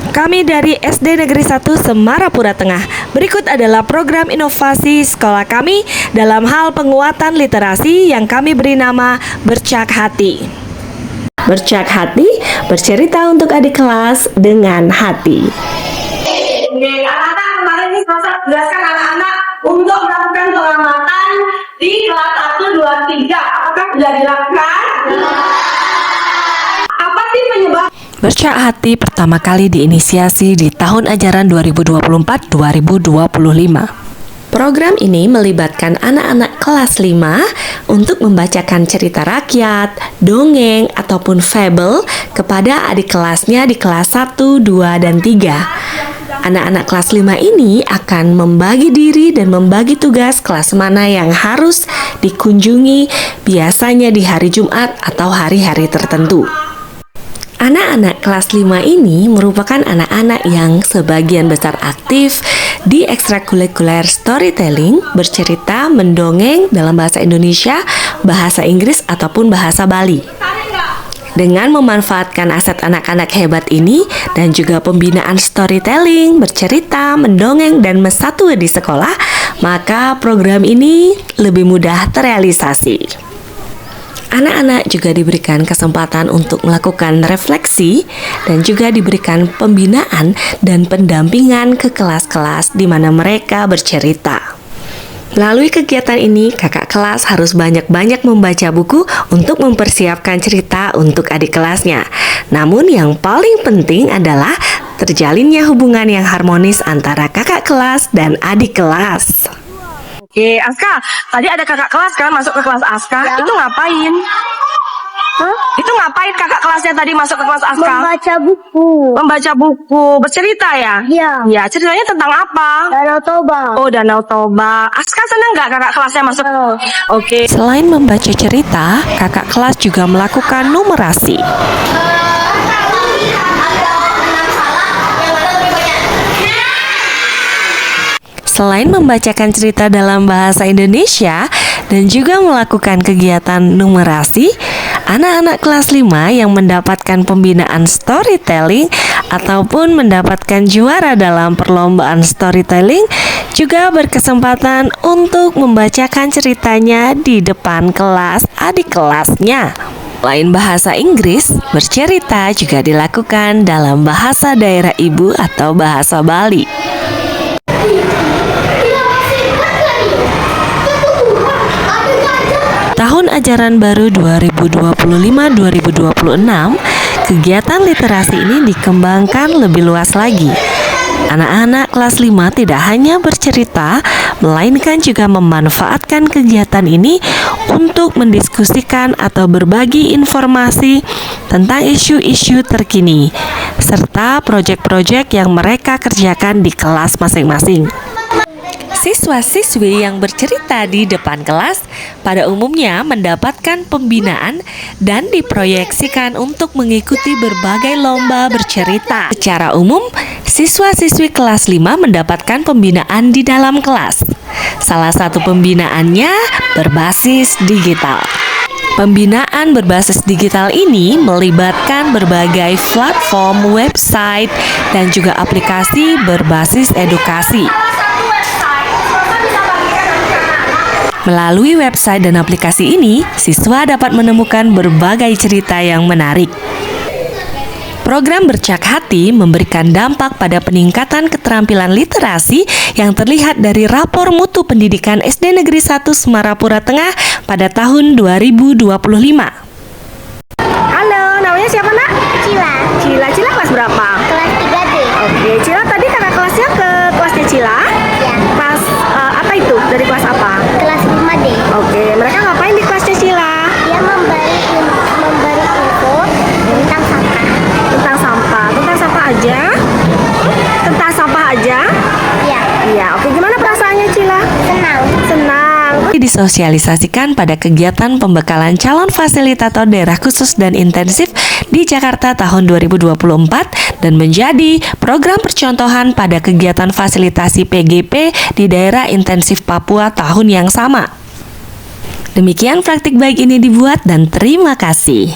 Kami dari SD Negeri 1 Semarapura Tengah. Berikut adalah program inovasi sekolah kami dalam hal penguatan literasi yang kami beri nama Bercak Hati. Bercak Hati, bercerita untuk adik kelas dengan hati. Anak-anak, kemarin ini saya jelaskan anak-anak untuk melakukan pengamatan di kelas 1, 2, 3. Apakah sudah dilakukan? Apa sih penyebab? Bercak Hati pertama kali diinisiasi di tahun ajaran 2024-2025. Program ini melibatkan anak-anak kelas 5 untuk membacakan cerita rakyat, dongeng, ataupun fable kepada adik kelasnya di kelas 1, 2, dan 3. Anak-anak kelas 5 ini akan membagi diri dan membagi tugas kelas mana yang harus dikunjungi, biasanya di hari Jumat atau hari-hari tertentu. Anak-anak kelas 5 ini merupakan anak-anak yang sebagian besar aktif di ekstrakurikuler storytelling, bercerita, mendongeng dalam bahasa Indonesia, bahasa Inggris, ataupun bahasa Bali. Dengan memanfaatkan aset anak-anak hebat ini dan juga pembinaan storytelling, bercerita, mendongeng, dan mesatue di sekolah, maka program ini lebih mudah terrealisasi. Anak-anak juga diberikan kesempatan untuk melakukan refleksi dan juga diberikan pembinaan dan pendampingan ke kelas-kelas di mana mereka bercerita. Melalui kegiatan ini, kakak kelas harus banyak-banyak membaca buku untuk mempersiapkan cerita untuk adik kelasnya. Namun yang paling penting adalah terjalinnya hubungan yang harmonis antara kakak kelas dan adik kelas. Oke, Aska, tadi ada kakak kelas kan masuk ke kelas Aska, Ya. itu ngapain? Itu ngapain kakak kelasnya tadi masuk ke kelas Aska? Membaca buku. Membaca buku, bercerita ya? Iya. Ya, ceritanya tentang apa? Danau Toba. Oh, Danau Toba. Aska senang nggak kakak kelasnya masuk? Oke. Selain membaca cerita, kakak kelas juga melakukan numerasi. Selain membacakan cerita dalam bahasa Indonesia dan juga melakukan kegiatan numerasi, anak-anak kelas 5 yang mendapatkan pembinaan storytelling ataupun mendapatkan juara dalam perlombaan storytelling juga berkesempatan untuk membacakan ceritanya di depan kelas adik kelasnya. Selain bahasa Inggris, bercerita juga dilakukan dalam bahasa daerah ibu atau bahasa Bali. Tahun ajaran baru 2025-2026, kegiatan literasi ini dikembangkan lebih luas lagi. Anak-anak kelas 5 tidak hanya bercerita, melainkan juga memanfaatkan kegiatan ini untuk mendiskusikan atau berbagi informasi tentang isu-isu terkini, serta proyek-proyek yang mereka kerjakan di kelas masing-masing. Siswa-siswi yang bercerita di depan kelas pada umumnya mendapatkan pembinaan dan diproyeksikan untuk mengikuti berbagai lomba bercerita. Secara umum, siswa-siswi kelas 5 mendapatkan pembinaan di dalam kelas. Salah satu pembinaannya berbasis digital. Pembinaan berbasis digital ini melibatkan berbagai platform, website, dan juga aplikasi berbasis edukasi. Melalui website dan aplikasi ini, siswa dapat menemukan berbagai cerita yang menarik. Program Bercak Hati memberikan dampak pada peningkatan keterampilan literasi yang terlihat dari rapor mutu pendidikan SD Negeri 1 Semarapura Tengah pada tahun 2025. Halo, namanya siapa nak? Cila. Cila kelas berapa? Kelas 3D. Oke, Cila tadi kakak kelasnya ke kelasnya Cila? Ya. Kelas apa itu? Dari kelas apa? Kelas 5D. Oke, mereka ngapain di kelasnya Cila? Dia memberi info tentang sampah. Tentang sampah. Tentang sampah aja? Tentang sampah aja? Ya. Iya, oke. Gimana perasaannya Cila? Senang. Senang. Disosialisasikan pada kegiatan pembekalan calon fasilitator daerah khusus dan intensif di Jakarta tahun 2024 dan menjadi program percontohan pada kegiatan fasilitasi PGP di daerah intensif Papua tahun yang sama. Demikian praktik baik ini dibuat dan terima kasih.